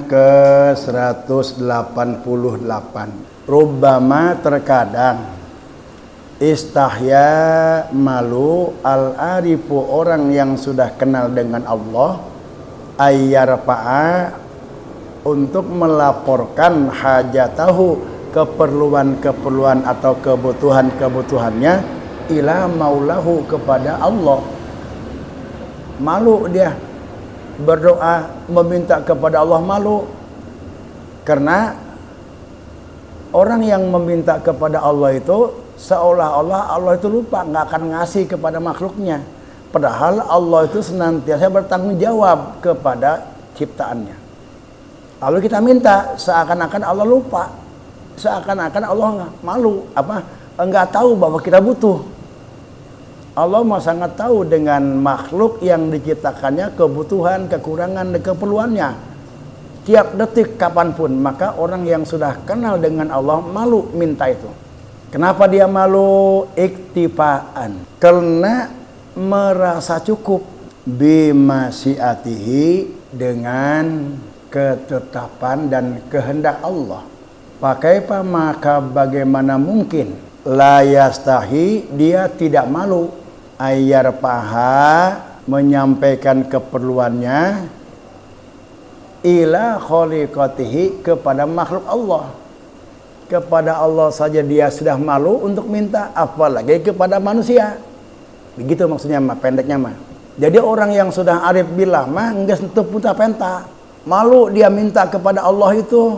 ke-188. Rubbama terkadang istahya malu al-arifu orang yang sudah kenal dengan Allah ayyarfa'a untuk melaporkan hajatahu keperluan-keperluan atau kebutuhan-kebutuhannya ila maulahu kepada Allah. Malu dia berdoa meminta kepada Allah, malu karena orang yang meminta kepada Allah itu seolah-olah Allah itu lupa, nggak akan ngasih kepada makhluknya. Padahal Allah itu senantiasa bertanggung jawab kepada ciptaannya. Lalu kita minta seakan-akan Allah lupa, seakan-akan Allah malu, enggak tahu bahwa kita butuh. Allah mah sangat tahu dengan makhluk yang diciptakannya kebutuhan, kekurangan, dan keperluannya. Tiap detik kapanpun, maka orang yang sudah kenal dengan Allah malu minta itu. Kenapa dia malu? Iktifaan, karena merasa cukup bimasyiatihi dengan ketetapan dan kehendak Allah. Pakai apa? Maka bagaimana mungkin la yastahi, dia tidak malu ayyarfaha menyampaikan keperluannya ila khaliqatihi kepada makhluk Allah. Kepada Allah saja dia sudah malu untuk minta, apalagi kepada manusia. Begitu maksudnya mah, pendeknya mah. Jadi orang yang sudah arif billah mah enggak sentuh punta penta. Malu dia minta kepada Allah itu.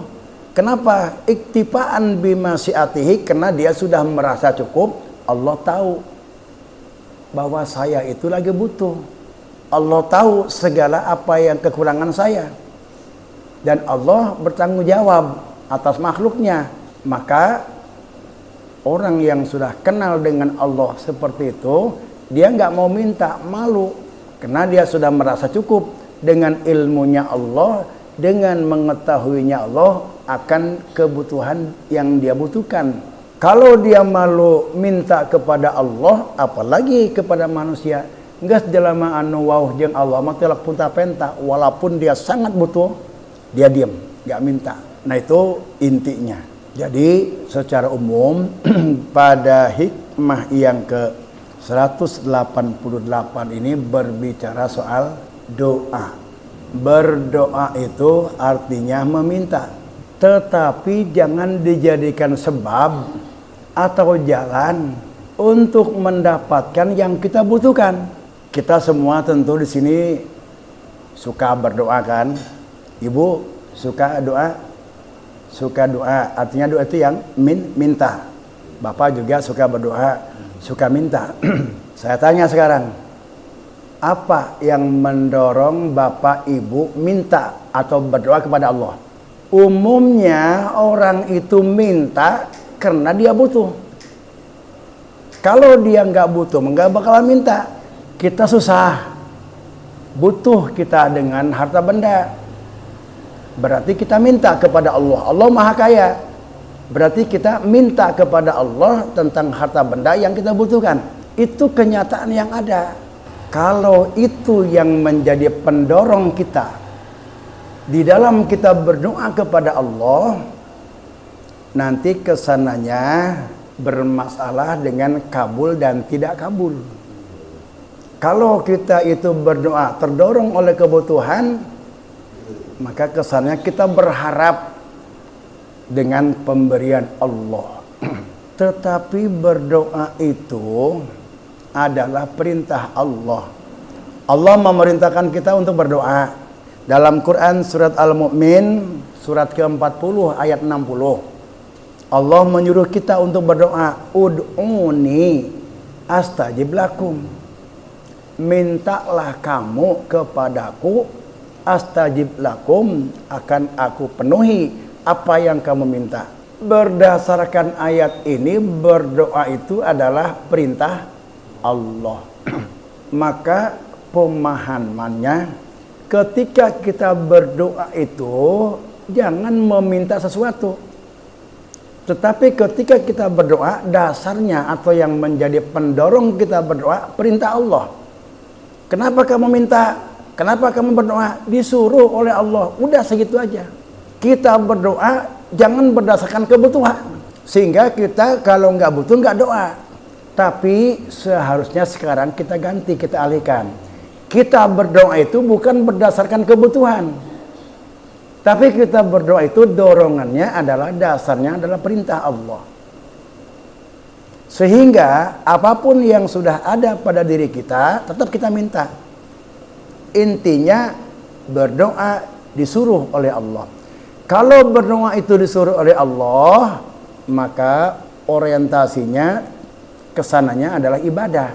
Kenapa? Iktifaan bimasyiatihi, karena dia sudah merasa cukup. Allah tahu bahwa saya itu lagi butuh. Allah tahu segala apa yang kekurangan saya. Dan Allah bertanggung jawab atas makhluknya. Maka orang yang sudah kenal dengan Allah seperti itu, dia nggak mau minta, malu. Karena dia sudah merasa cukup dengan ilmunya Allah, dengan mengetahuinya Allah akan kebutuhan yang dia butuhkan. Kalau dia malu minta kepada Allah, apalagi kepada manusia, enggak sejelema anu wauh jeung Allah mah teu punta penta, walaupun dia sangat butuh, dia diam, enggak minta. Nah itu intinya. Jadi secara umum pada hikmah yang ke 188 ini berbicara soal doa. Berdoa itu artinya meminta, tetapi jangan dijadikan sebab atau jalan untuk mendapatkan yang kita butuhkan. Kita semua tentu di sini suka berdoa kan? Ibu suka doa? Suka doa, artinya doa itu yang minta. Bapak juga suka berdoa, suka minta. Saya tanya sekarang, apa yang mendorong Bapak Ibu minta atau berdoa kepada Allah? Umumnya orang itu minta karena dia butuh. Kalau dia nggak butuh, nggak bakalan minta. Kita susah, butuh kita dengan harta benda. Berarti kita minta kepada Allah. Allah Maha Kaya. Berarti kita minta kepada Allah tentang harta benda yang kita butuhkan. Itu kenyataan yang ada. Kalau itu yang menjadi pendorong kita di dalam kita berdoa kepada Allah, nanti kesananya bermasalah dengan kabul dan tidak kabul. Kalau kita itu berdoa terdorong oleh kebutuhan, maka kesannya kita berharap dengan pemberian Allah. Tetapi berdoa itu adalah perintah Allah. Allah memerintahkan kita untuk berdoa. Dalam Quran surat Al-Mu'min surat ke-40 ayat 60. Allah menyuruh kita untuk berdoa, ud'uni astajib lakum. Mintalah kamu kepadaku, astajib lakum, akan aku penuhi apa yang kamu minta. Berdasarkan ayat ini, berdoa itu adalah perintah Allah. Maka pemahamannya, ketika kita berdoa itu jangan meminta sesuatu. Tetapi ketika kita berdoa, dasarnya atau yang menjadi pendorong kita berdoa, perintah Allah. Kenapa kamu minta? Kenapa kamu berdoa? Disuruh oleh Allah. Udah segitu aja. Kita berdoa jangan berdasarkan kebutuhan. Sehingga kita kalau nggak butuh nggak doa. Tapi seharusnya sekarang kita ganti, kita alihkan. Kita berdoa itu bukan berdasarkan kebutuhan. Tapi kita berdoa itu dorongannya adalah, dasarnya adalah perintah Allah. Sehingga apapun yang sudah ada pada diri kita tetap kita minta. Intinya berdoa disuruh oleh Allah. Kalau berdoa itu disuruh oleh Allah, maka orientasinya kesananya adalah ibadah.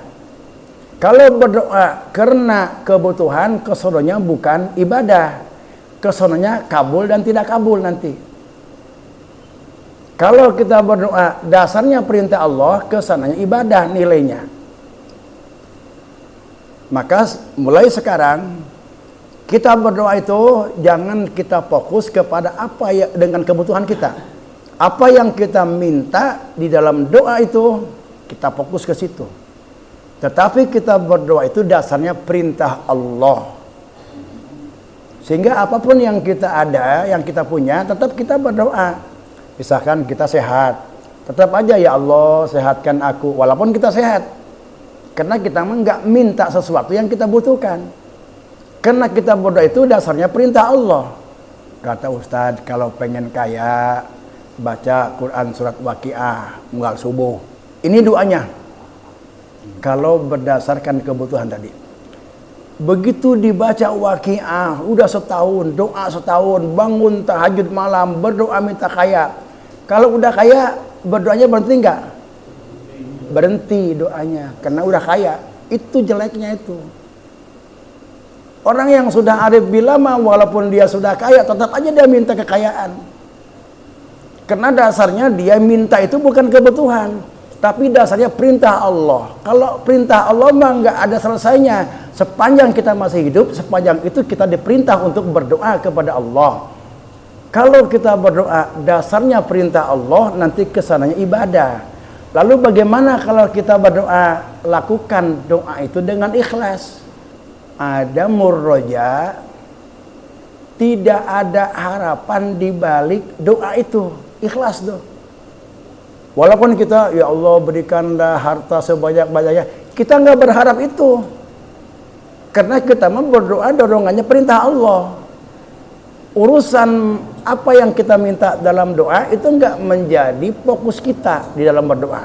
Kalau berdoa karena kebutuhan, kesononya bukan ibadah. Kesononya kabul dan tidak kabul nanti. Kalau kita berdoa dasarnya perintah Allah, kesananya ibadah nilainya. Maka mulai sekarang kita berdoa itu jangan kita fokus kepada apa ya dengan kebutuhan kita. Apa yang kita minta di dalam doa itu kita fokus ke situ. Tetapi kita berdoa itu dasarnya perintah Allah. Sehingga apapun yang kita ada, yang kita punya, tetap kita berdoa. Misalkan kita sehat, tetap aja ya Allah sehatkan aku, walaupun kita sehat. Karena kita nggak minta sesuatu yang kita butuhkan. Karena kita berdoa itu dasarnya perintah Allah. Kata Ustadz, kalau pengen kaya, baca Quran surat Waqiah, mulai subuh. Ini doanya. Kalau berdasarkan kebutuhan tadi. Begitu dibaca Waqiah, udah setahun, doa setahun, bangun tahajud malam, berdoa minta kaya. Kalau udah kaya, berdoanya berhenti enggak? Berhenti doanya, karena udah kaya. Itu jeleknya itu. Orang yang sudah arif bilama, walaupun dia sudah kaya, tetap aja dia minta kekayaan. Karena dasarnya dia minta itu bukan kebutuhan, tapi dasarnya perintah Allah. Kalau perintah Allah mah nggak ada selesainya. Sepanjang kita masih hidup, sepanjang itu kita diperintah untuk berdoa kepada Allah. Kalau kita berdoa dasarnya perintah Allah, nanti kesananya ibadah. Lalu bagaimana kalau kita berdoa? Lakukan doa itu dengan ikhlas. Ada murroja, tidak ada harapan di balik doa itu. Ikhlas tuh. Walaupun kita, ya Allah berikanlah harta sebanyak-banyaknya, kita nggak berharap itu. Karena kita mau berdoa dorongannya perintah Allah. Urusan apa yang kita minta dalam doa itu nggak menjadi fokus kita di dalam berdoa.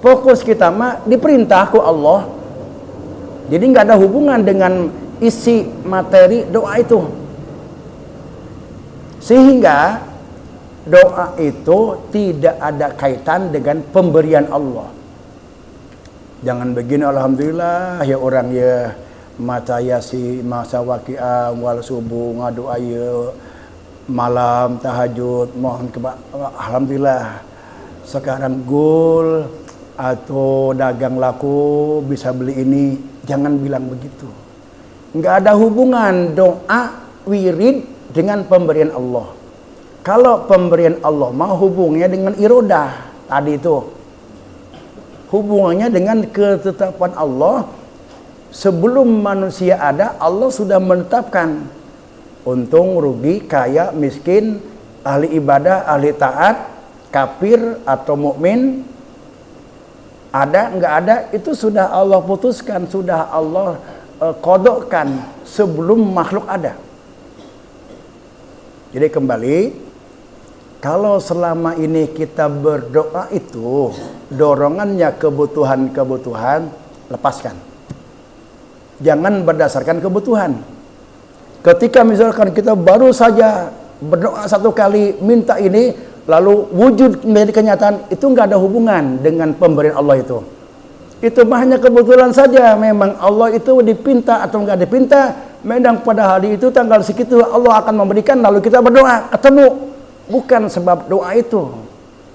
Fokus kita mah diperintahku Allah. Jadi nggak ada hubungan dengan isi materi doa itu. Sehingga doa itu tidak ada kaitan dengan pemberian Allah. Jangan begini, alhamdulillah ya orang ya mata yasi masa Waqiah wal subuh ngadoa ya malam tahajud mohon alhamdulillah sekarang gol atau dagang laku bisa beli ini. Jangan bilang begitu. Nggak ada hubungan doa wirid dengan pemberian Allah. Kalau pemberian Allah mau hubungannya dengan irodah tadi itu, hubungannya dengan ketetapan Allah. Sebelum manusia ada, Allah sudah menetapkan untung, rugi, kaya, miskin, ahli ibadah, ahli taat, kafir atau mukmin, ada nggak ada, itu sudah Allah putuskan, sudah Allah kodokkan sebelum makhluk ada. Jadi kembali, kalau selama ini kita berdoa itu dorongannya kebutuhan-kebutuhan, lepaskan. Jangan berdasarkan kebutuhan. Ketika misalkan kita baru saja berdoa satu kali minta ini, lalu wujud menjadi kenyataan, itu nggak ada hubungan dengan pemberian Allah itu. Itu hanya kebetulan saja. Memang Allah itu dipinta atau nggak dipinta, memang pada hari itu tanggal segitu Allah akan memberikan, lalu kita berdoa ketemu. Bukan sebab doa itu,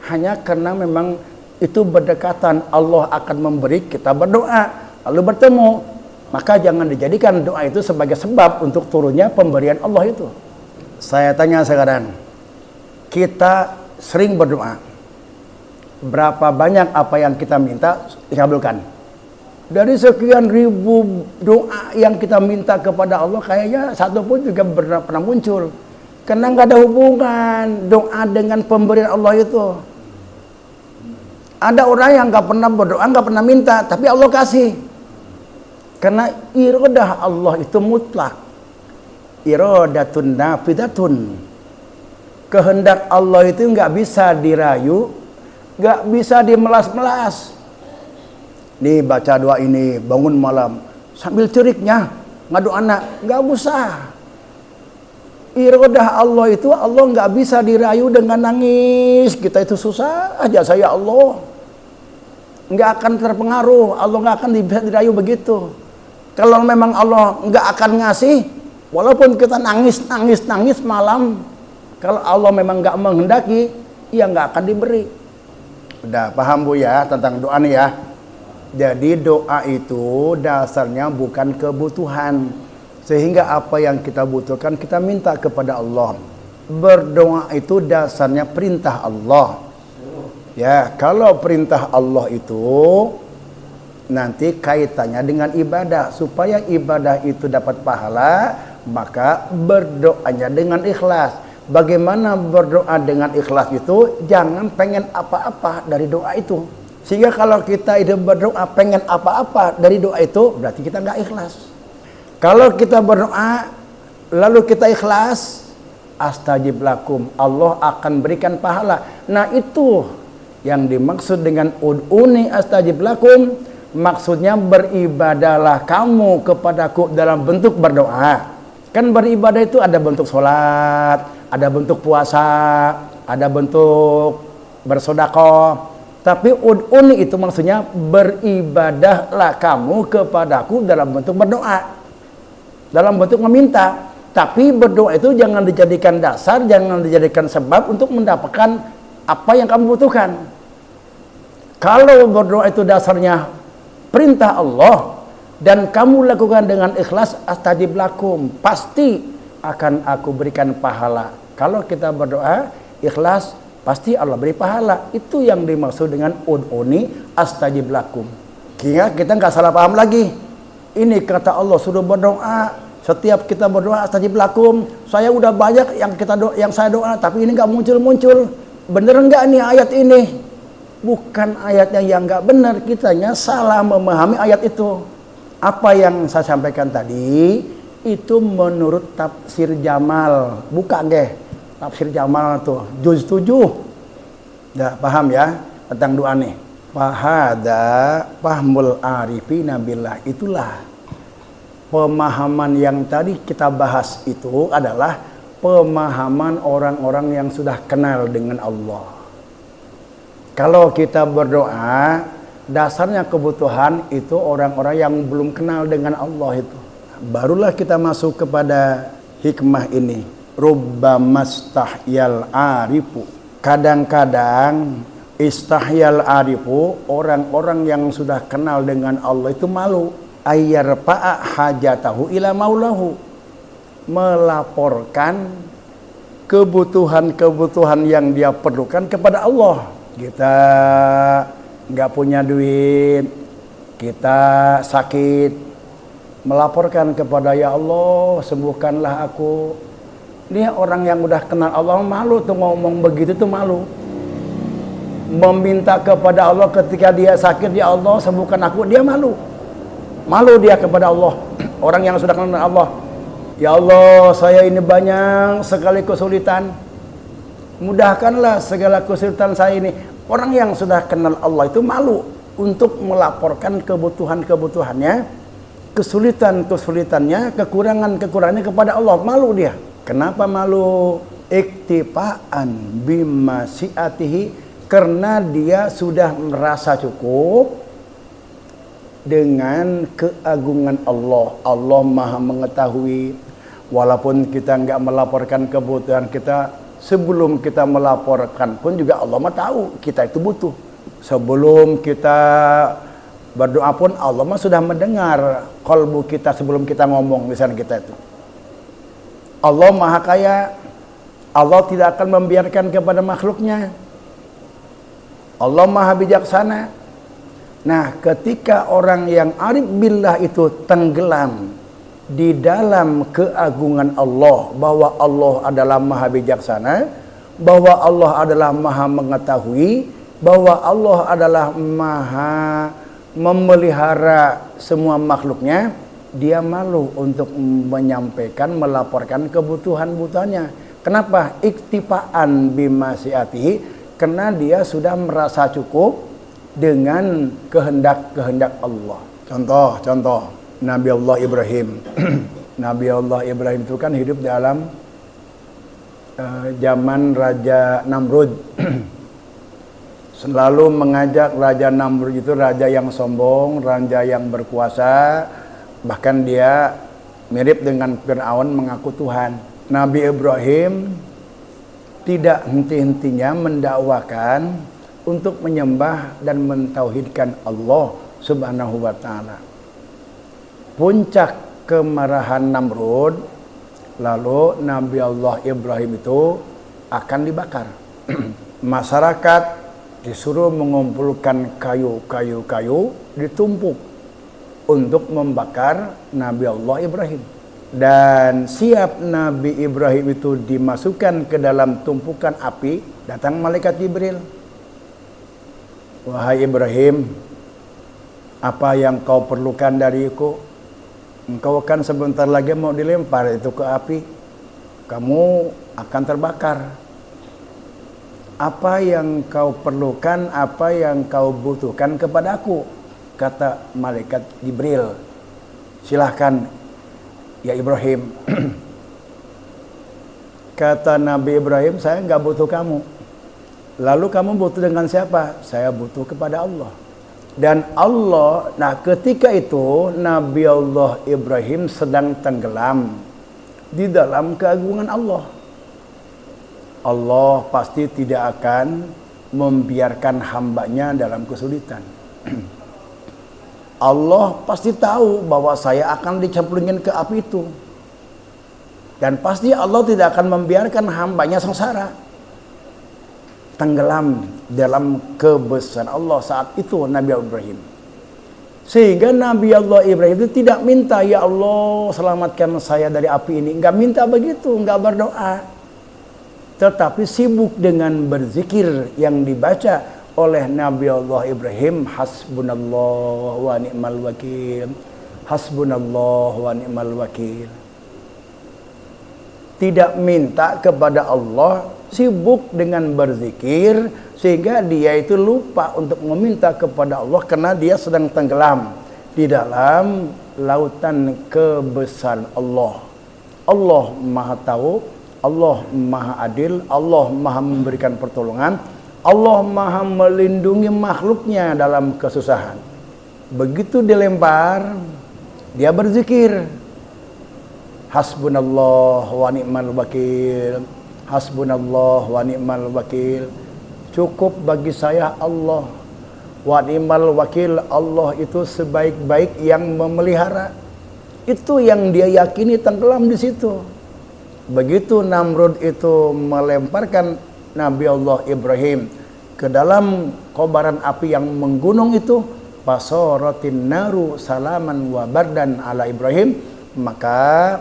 hanya karena memang itu berdekatan, Allah akan memberi, kita berdoa lalu bertemu. Maka jangan dijadikan doa itu sebagai sebab untuk turunnya pemberian Allah itu. Saya tanya sekarang, kita sering berdoa, berapa banyak apa yang kita minta dikabulkan? Dari sekian ribu doa yang kita minta kepada Allah, kayaknya satu pun juga pernah muncul. Karena nggak ada hubungan doa dengan pemberian Allah itu. Ada orang yang nggak pernah berdoa, nggak pernah minta, tapi Allah kasih. Karena iradah Allah itu mutlak. Iradatun nafidatun. Kehendak Allah itu nggak bisa dirayu, nggak bisa dimelas-melas. Nih baca doa ini bangun malam sambil ceriknya ngadu anak, nggak usah. Iradah Allah itu Allah nggak bisa dirayu dengan nangis. Kita itu susah aja saya Allah. Nggak akan terpengaruh. Allah nggak akan bisa dirayu begitu. Kalau memang Allah nggak akan ngasih, walaupun kita nangis malam, kalau Allah memang nggak menghendaki, ya nggak akan diberi. Udah paham Bu ya tentang doa nih ya. Jadi doa itu dasarnya bukan kebutuhan. Sehingga apa yang kita butuhkan kita minta kepada Allah. Berdoa itu dasarnya perintah Allah. Ya, kalau perintah Allah itu nanti kaitannya dengan ibadah. Supaya ibadah itu dapat pahala, maka berdoanya dengan ikhlas. Bagaimana berdoa dengan ikhlas itu? Jangan pengen apa-apa dari doa itu. Sehingga kalau kita itu berdoa pengen apa-apa dari doa itu, berarti kita nggak ikhlas. Kalau kita berdoa lalu kita ikhlas, astajib lakum, Allah akan berikan pahala. Nah itu yang dimaksud dengan ud'uni astajib lakum, maksudnya beribadahlah kamu kepadaku dalam bentuk berdoa. Kan beribadah itu ada bentuk sholat, ada bentuk puasa, ada bentuk bersedekah. Tapi ud'uni itu maksudnya beribadahlah kamu kepadaku dalam bentuk berdoa, dalam bentuk meminta. Tapi berdoa itu jangan dijadikan dasar, jangan dijadikan sebab untuk mendapatkan apa yang kamu butuhkan. Kalau berdoa itu dasarnya perintah Allah dan kamu lakukan dengan ikhlas, astajib lakum, pasti akan aku berikan pahala. Kalau kita berdoa ikhlas, pasti Allah beri pahala. Itu yang dimaksud dengan ud'uni astajib lakum. Kira kita nggak salah paham lagi. Ini kata Allah suruh berdoa. Setiap kita berdoa astajib lakum. Saya udah banyak yang saya doa, tapi ini nggak muncul-muncul. Bener nggak nih ayat ini? Bukan ayatnya yang nggak benar. Kitanya salah memahami ayat itu. Apa yang saya sampaikan tadi itu menurut tafsir Jamal. Buka deh. Tafsir Jamal tuh juz 7. Dah paham ya tentang doa nih. Fahada fahmul arifina billah. Itulah pemahaman yang tadi kita bahas itu adalah pemahaman orang-orang yang sudah kenal dengan Allah. Kalau kita berdoa dasarnya kebutuhan itu orang-orang yang belum kenal dengan Allah itu. Barulah kita masuk kepada hikmah ini. Rubbamastahyal arifu. Kadang-kadang istahyal arifu, orang-orang yang sudah kenal dengan Allah itu malu. Ayyarfa'a hajatahu ila maulahu. Melaporkan kebutuhan-kebutuhan yang dia perlukan kepada Allah. Kita nggak punya duit, kita sakit, melaporkan kepada ya Allah, sembuhkanlah aku. Dia orang yang udah kenal Allah malu tuh ngomong begitu tuh malu. Meminta kepada Allah ketika dia sakit, ya Allah sembuhkan aku, dia malu. Malu dia kepada Allah. Orang yang sudah kenal Allah. Ya Allah, saya ini banyak sekali kesulitan. Mudahkanlah segala kesulitan saya ini. Orang yang sudah kenal Allah itu malu untuk melaporkan kebutuhan-kebutuhannya, kesulitan-kesulitannya, kekurangan-kekurangannya kepada Allah. Malu dia. Kenapa malu? Iktifaan bimasyiatihi, karena dia sudah merasa cukup dengan keagungan Allah. Allah Maha mengetahui. Walaupun kita nggak melaporkan kebutuhan kita, sebelum kita melaporkan pun juga Allah mah tahu kita itu butuh. Sebelum kita berdoa pun Allah mah sudah mendengar kalbu kita sebelum kita ngomong, misalnya kita itu. Allah Maha Kaya. Allah tidak akan membiarkan kepada makhluknya. Allah Maha Bijaksana. Nah, ketika orang yang arif billah itu tenggelam di dalam keagungan Allah, bahwa Allah adalah maha bijaksana, bahwa Allah adalah maha mengetahui, bahwa Allah adalah maha memelihara semua makhluknya, dia malu untuk menyampaikan, melaporkan kebutuhan-kebutuhannya. Kenapa? Iktifaan bimasyiatihi, karena dia sudah merasa cukup dengan kehendak-kehendak Allah. Contoh Nabi Allah Ibrahim. Nabi Allah Ibrahim itu kan hidup dalam zaman Raja Namrud. Selalu mengajak Raja Namrud itu raja yang sombong, raja yang berkuasa, bahkan dia mirip dengan Fir'aun mengaku Tuhan. Nabi Ibrahim tidak henti-hentinya mendakwakan untuk menyembah dan mentauhidkan Allah Subhanahu wa taala. Puncak kemarahan Namrud, lalu Nabi Allah Ibrahim itu akan dibakar. Masyarakat disuruh mengumpulkan kayu-kayu ditumpuk untuk membakar Nabi Allah Ibrahim. Dan siap Nabi Ibrahim itu dimasukkan ke dalam tumpukan api, datang malaikat Jibril. Wahai Ibrahim, apa yang kau perlukan dariku? Engkau kan sebentar lagi mau dilempar itu ke api, kamu akan terbakar. Apa yang kau perlukan, apa yang kau butuhkan kepadaku? Kata malaikat Jibril. Silahkan ya Ibrahim. Kata Nabi Ibrahim, saya nggak butuh kamu. Lalu kamu butuh dengan siapa? Saya butuh kepada Allah. Dan Allah, nah ketika itu Nabi Allah Ibrahim sedang tenggelam di dalam keagungan Allah. Allah pasti tidak akan membiarkan hambanya dalam kesulitan. Allah pasti tahu bahwa saya akan dicemplungin ke api itu. Dan pasti Allah tidak akan membiarkan hambanya sengsara. Tenggelam dalam kebesaran Allah saat itu Nabi Ibrahim. Sehingga Nabi Allah Ibrahim itu tidak minta, ya Allah selamatkan saya dari api ini. Enggak minta begitu, enggak berdoa. Tetapi sibuk dengan berzikir yang dibaca oleh Nabi Allah Ibrahim, hasbunallah wa ni'mal wakil, hasbunallah wa ni'mal wakil. Tidak minta kepada Allah, sibuk dengan berzikir, sehingga dia itu lupa untuk meminta kepada Allah karena dia sedang tenggelam di dalam lautan kebesaran Allah. Allah Maha Tahu, Allah Maha Adil, Allah Maha memberikan pertolongan, Allah Maha melindungi makhluknya dalam kesusahan. Begitu dilempar, dia berzikir, hasbunallah wa ni'mal wakil, hasbunallah wa ni'mal wakil. Cukup bagi saya Allah. Wa ni'mal wakil, Allah itu sebaik-baik yang memelihara. Itu yang dia yakini, tenggelam di situ. Begitu Namrud itu melemparkan Nabi Allah Ibrahim ke dalam kobaran api yang menggunung itu, basaratin naru salaman wa bardan ala Ibrahim, maka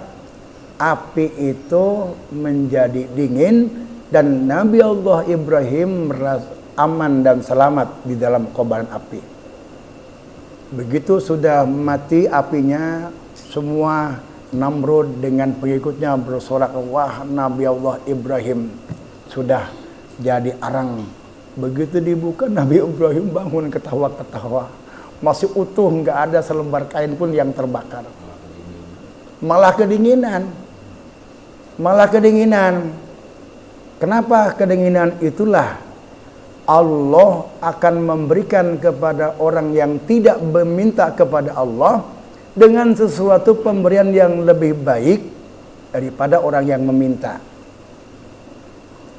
api itu menjadi dingin dan Nabi Allah Ibrahim merasa aman dan selamat di dalam kobaran api. Begitu sudah mati apinya, semua Namrud dengan pengikutnya bersorak, wah Nabi Allah Ibrahim sudah jadi arang. Begitu dibuka, Nabi Ibrahim bangun ketawa-ketawa. Masih utuh, nggak ada selembar kain pun yang terbakar. Malah kedinginan. Malah kedinginan. Kenapa kedinginan? Itulah Allah akan memberikan kepada orang yang tidak meminta kepada Allah dengan sesuatu pemberian yang lebih baik daripada orang yang meminta.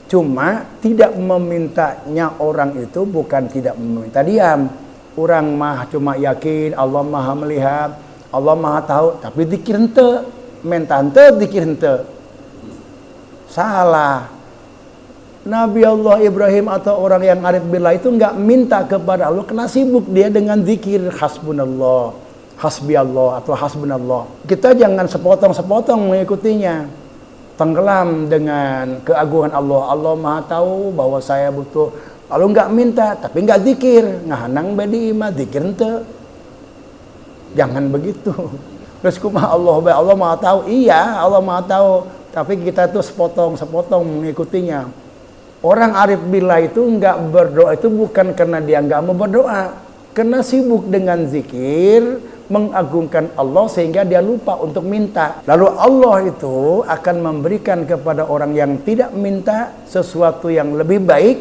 Cuma tidak memintanya orang itu bukan tidak meminta diam. Orang mah cuma yakin Allah Maha melihat, Allah Maha tahu, tapi dikir henteu, minta henteu, dikir henteu. Salah. Nabi Allah Ibrahim atau orang yang arif billah itu enggak minta kepada Allah, kena sibuk dia dengan zikir hasbunallah hasbi Allah atau hasbunallah. Kita jangan sepotong-sepotong mengikutinya. Tenggelam dengan keagungan Allah. Allah Maha tahu bahwa saya butuh. Lalu enggak minta, tapi enggak zikir. Ngahanang bedi imah zikir ente. Jangan begitu. Terus kumaha Allah Maha tahu. Iya, Allah Maha tahu. Tapi kita tuh sepotong-sepotong mengikutinya. Orang arif billah itu enggak berdoa itu bukan karena dia enggak mau berdoa. Karena sibuk dengan zikir, mengagungkan Allah sehingga dia lupa untuk minta. Lalu Allah itu akan memberikan kepada orang yang tidak minta sesuatu yang lebih baik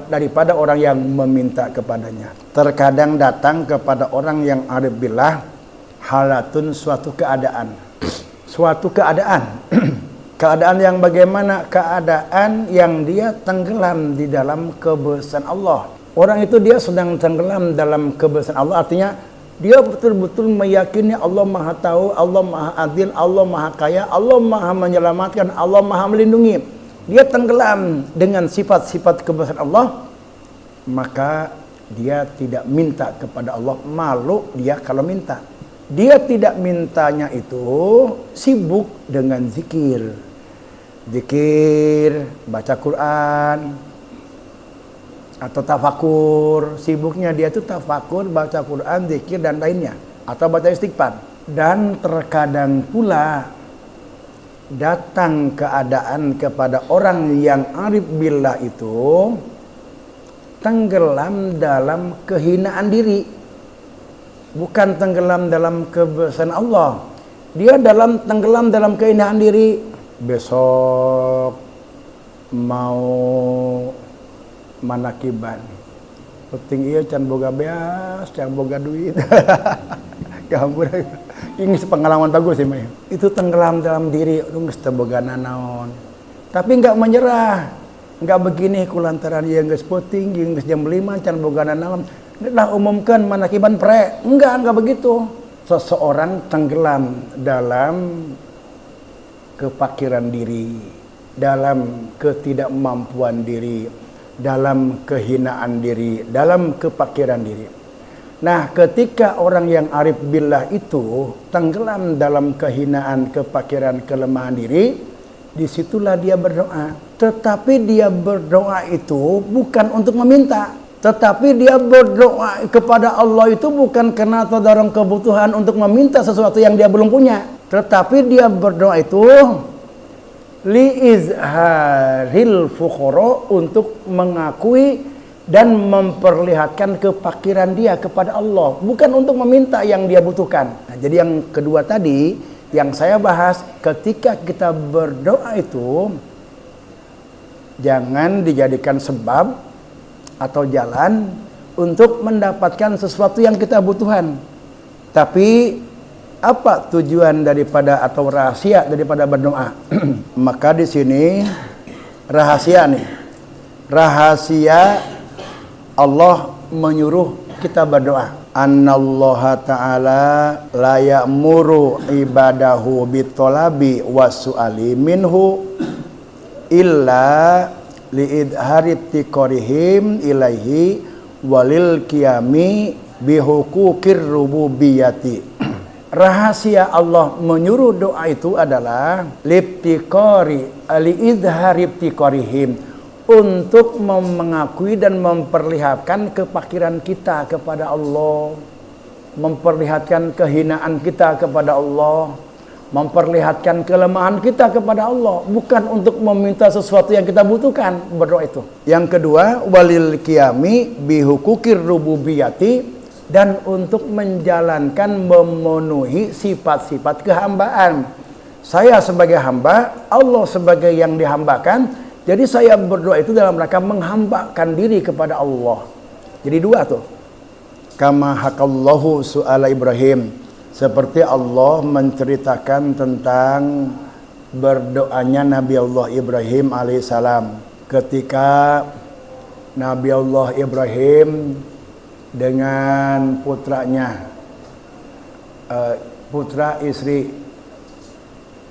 daripada orang yang meminta kepadanya. Terkadang datang kepada orang yang arif billah halatun suatu keadaan. Suatu keadaan. Keadaan yang bagaimana? Keadaan yang dia tenggelam di dalam kebesaran Allah. Orang itu dia sedang tenggelam dalam kebesaran Allah, artinya dia betul-betul meyakini Allah Maha tahu, Allah Maha adil, Allah Maha kaya, Allah Maha menyelamatkan, Allah Maha melindungi. Dia tenggelam dengan sifat-sifat kebesaran Allah, maka dia tidak minta kepada Allah, malu dia kalau minta. Dia tidak mintanya itu sibuk dengan zikir. Zikir, baca Quran, atau tafakur. Sibuknya dia itu tafakur, baca Quran, zikir dan lainnya, atau baca istighfar. Dan terkadang pula datang keadaan kepada orang yang arif billah itu tenggelam dalam kehinaan diri, bukan tenggelam dalam kebesaran Allah. Dia tenggelam dalam kehinaan diri. Besok mau manakiban, penting iya can boga beas, can boga duit. Gampur, ini pengalaman bagus sih, May. Itu tenggelam dalam diri, lu geus teu boga nanaon. Tapi enggak menyerah, enggak begini kulantaran ieu geus peuting, ieu geus jam 5 can boga nanaon. Lah umumkan manakiban pre, enggak begitu. Seseorang tenggelam dalam kepakiran diri, dalam ketidakmampuan diri, dalam kehinaan diri, dalam kepakiran diri. Nah, ketika orang yang arif billah itu tenggelam dalam kehinaan, kepakiran, kelemahan diri, disitulah dia berdoa. Tetapi dia berdoa itu bukan untuk meminta, tetapi dia berdoa kepada Allah itu bukan karena terdorong kebutuhan untuk meminta sesuatu yang dia belum punya, tetapi dia berdoa itu liizharil fuqara, untuk mengakui dan memperlihatkan kefakiran dia kepada Allah, bukan untuk meminta yang dia butuhkan. Nah, jadi yang kedua tadi yang saya bahas, ketika kita berdoa itu jangan dijadikan sebab atau jalan untuk mendapatkan sesuatu yang kita butuhkan. Tapi apa tujuan daripada atau rahasia daripada berdoa? Maka di sini rahasia nih. Rahasia Allah menyuruh kita berdoa. Annallaha ta'ala la ya'muru ibadahu bitolabi wasu'ali minhu illa liidharit tiqorihim ilaihi walil qiyami bihukukir rububiyati. Rahasia Allah menyuruh doa itu adalah liptiqori liidhariptiqorihim, untuk mengakui dan memperlihatkan kefakiran kita kepada Allah, memperlihatkan kehinaan kita kepada Allah, memperlihatkan kelemahan kita kepada Allah, bukan untuk meminta sesuatu yang kita butuhkan berdoa itu. Yang kedua, walil qiyami bihukukir rububiyati, dan untuk menjalankan, memenuhi sifat-sifat kehambaan. Saya sebagai hamba, Allah sebagai yang dihambakan. Jadi saya berdoa itu dalam rangka menghambakan diri kepada Allah. Jadi dua tuh. Kama hakallahu su'ala Ibrahim. Seperti Allah menceritakan tentang berdoanya Nabi Allah Ibrahim alaihissalam. Ketika Nabi Allah Ibrahim dengan putranya,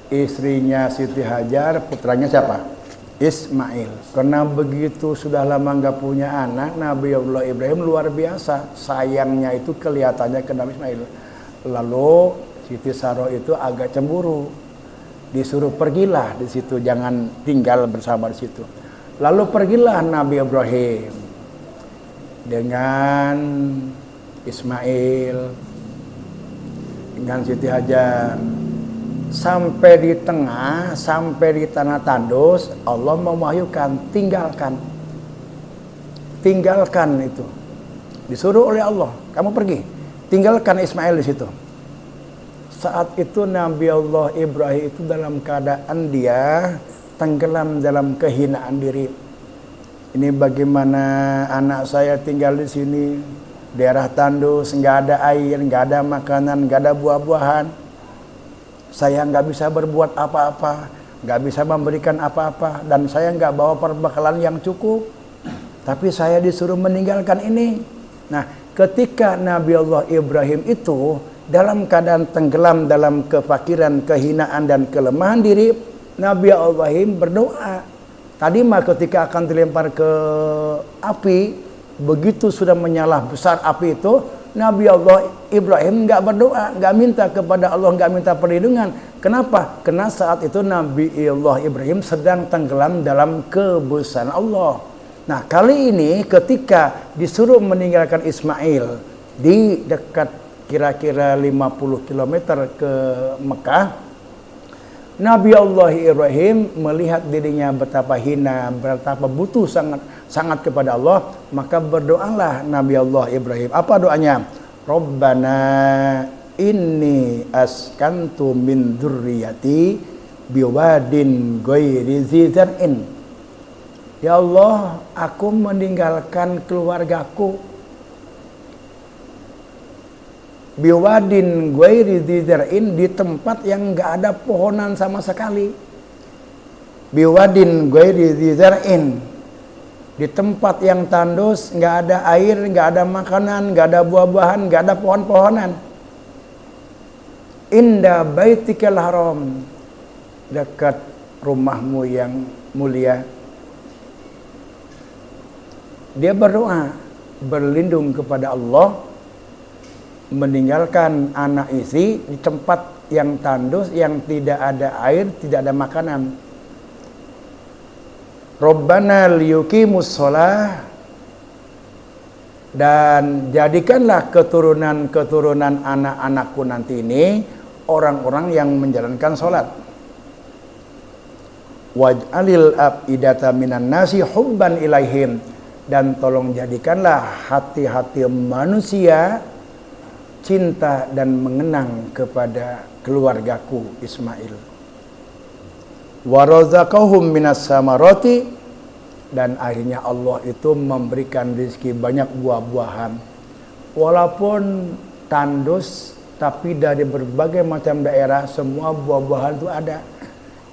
istrinya Siti Hajar, putranya siapa? Ismail. Karena begitu sudah lama nggak punya anak, Nabi Allah Ibrahim luar biasa sayangnya itu kelihatannya ke Nabi Ismail. Lalu Siti Saroh itu agak cemburu, disuruh pergilah di situ, jangan tinggal bersama di situ. Lalu pergilah Nabi Ibrahim dengan Ismail, dengan Siti Hajar. Sampai di tengah, sampai di tanah tandus, Allah mewahyukan, tinggalkan itu. Disuruh oleh Allah, kamu pergi, tinggalkan Ismail di situ. Saat itu Nabi Allah Ibrahim itu dalam keadaan dia tenggelam dalam kehinaan diri. Ini bagaimana anak saya tinggal di sini, daerah tandus, nggak ada air, nggak ada makanan, nggak ada buah-buahan. Saya nggak bisa berbuat apa-apa, nggak bisa memberikan apa-apa, dan saya nggak bawa perbekalan yang cukup. Tapi saya disuruh meninggalkan ini. Nah, ketika Nabi Allah Ibrahim itu dalam keadaan tenggelam dalam kefakiran, kehinaan, dan kelemahan diri, Nabi Allah Ibrahim berdoa. Tadi mah ketika akan dilempar ke api, begitu sudah menyala besar api itu, Nabi Allah Ibrahim nggak berdoa, nggak minta kepada Allah, nggak minta perlindungan. Kenapa? Karena saat itu Nabi Allah Ibrahim sedang tenggelam dalam kebesaran Allah. Nah, kali ini ketika disuruh meninggalkan Ismail di dekat kira-kira 50 km ke Mekah, Nabi Allah Ibrahim melihat dirinya betapa hina, betapa butuh sangat kepada Allah, maka berdoalah Nabi Allah Ibrahim. Apa doanya? Rabbana inni askantu min dzurriyyati biwadin ghairi dzi zar'in. Ya Allah, aku meninggalkan keluargaku biwadin ghairi dzi zar'in, di tempat yang enggak ada pohonan sama sekali. Biwadin ghairi dzi zar'in, di tempat yang tandus, nggak ada air, nggak ada makanan, nggak ada buah-buahan, nggak ada pohon-pohonan. Inda baitikal haram, dekat rumahmu yang mulia. Dia berdoa, berlindung kepada Allah, meninggalkan anak istri di tempat yang tandus, yang tidak ada air, tidak ada makanan. Rabbana liyuqimus shalah, dan jadikanlah keturunan-keturunan anak-anakku nanti ini orang-orang yang menjalankan sholat. Waj'alil af'idata minan nasi hubban ilaihim, dan tolong jadikanlah hati-hati manusia cinta dan mengenang kepada keluargaku Ismail. Wa razaqahum minas samarati, dan akhirnya Allah itu memberikan rezeki banyak buah-buahan. Walaupun tandus, tapi dari berbagai macam daerah semua buah-buahan itu ada.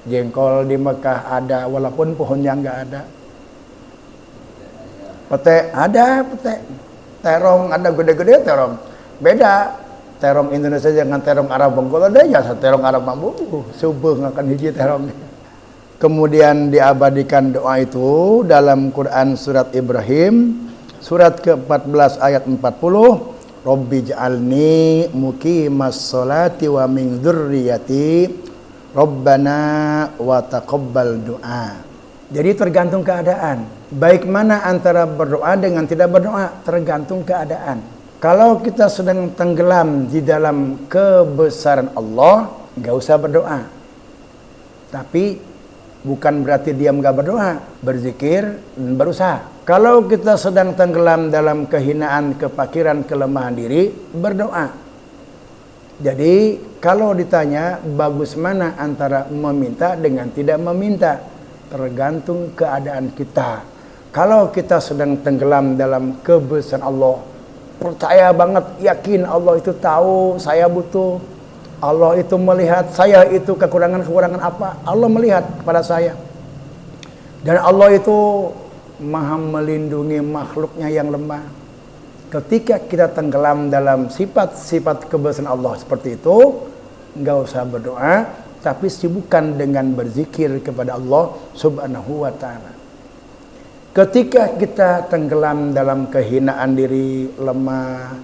Jengkol di Mekah ada, walaupun pohonnya nggak ada. Pete ada, pete. Terong ada, gede-gede terong. Beda terong Indonesia dengan terong Arab Bengkulu, ada ya terong Arab mambu subuh ngakan hiji terong. Kemudian diabadikan doa itu dalam Quran surat Ibrahim, surat ke-14 ayat 40. Rabbi ja'alni muqimas sholati wa min dzurriyyati Rabbana wa taqabbal du'a. Jadi tergantung keadaan. Baik mana antara berdoa dengan tidak berdoa, tergantung keadaan. Kalau kita sedang tenggelam di dalam kebesaran Allah, nggak usah berdoa. Tapi bukan berarti diam gak berdoa, berzikir dan berusaha. Kalau kita sedang tenggelam dalam kehinaan, kefakiran, kelemahan diri, berdoa. Jadi kalau ditanya bagus mana antara meminta dengan tidak meminta, tergantung keadaan kita. Kalau kita sedang tenggelam dalam kebesaran Allah, percaya banget, yakin Allah itu tahu saya butuh, Allah itu melihat saya itu kekurangan-kekurangan apa, Allah melihat kepada saya. Dan Allah itu maha melindungi makhluknya yang lemah. Ketika kita tenggelam dalam sifat-sifat kebesaran Allah seperti itu, nggak usah berdoa, tapi sibukkan dengan berzikir kepada Allah Subhanahu wa taala. Ketika kita tenggelam dalam kehinaan diri, lemah,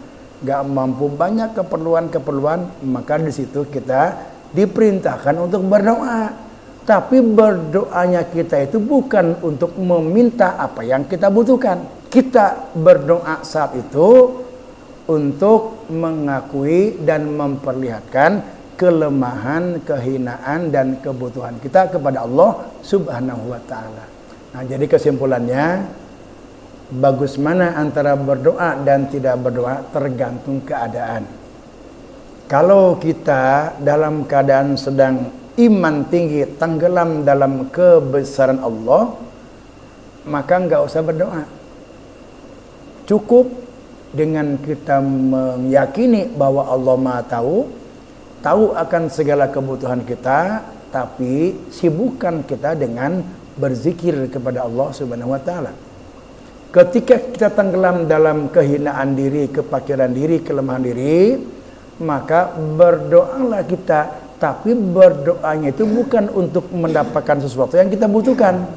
gak mampu, banyak keperluan-keperluan, maka di situ kita diperintahkan untuk berdoa. Tapi berdoanya kita itu bukan untuk meminta apa yang kita butuhkan. Kita berdoa saat itu untuk mengakui dan memperlihatkan kelemahan, kehinaan, dan kebutuhan kita kepada Allah Subhanahu wa ta'ala. Nah, jadi kesimpulannya, bagus mana antara berdoa dan tidak berdoa tergantung keadaan. Kalau kita dalam keadaan sedang iman tinggi, tenggelam dalam kebesaran Allah, maka nggak usah berdoa. Cukup dengan kita meyakini bahwa Allah Maha tahu akan segala kebutuhan kita, tapi sibukkan kita dengan berzikir kepada Allah Subhanahu wa taala. Ketika kita tenggelam dalam kehinaan diri, kepakiran diri, kelemahan diri, maka berdoalah kita. Tapi berdoanya itu bukan untuk mendapatkan sesuatu yang kita butuhkan.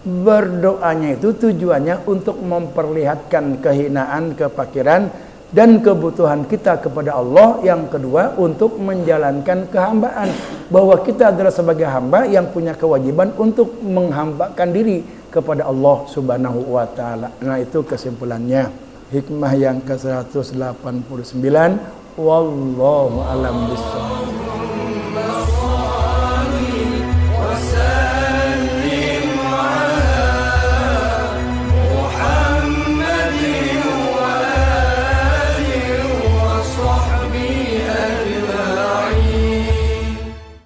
Berdoanya itu tujuannya untuk memperlihatkan kehinaan, kefakiran, dan kebutuhan kita kepada Allah. Yang kedua, untuk menjalankan kehambaan. Bahwa kita adalah sebagai hamba yang punya kewajiban untuk menghambakan diri kepada Allah Subhanahu wa ta'ala. Nah, itu kesimpulannya. Hikmah yang ke-189. Wallahu a'lam bishawab.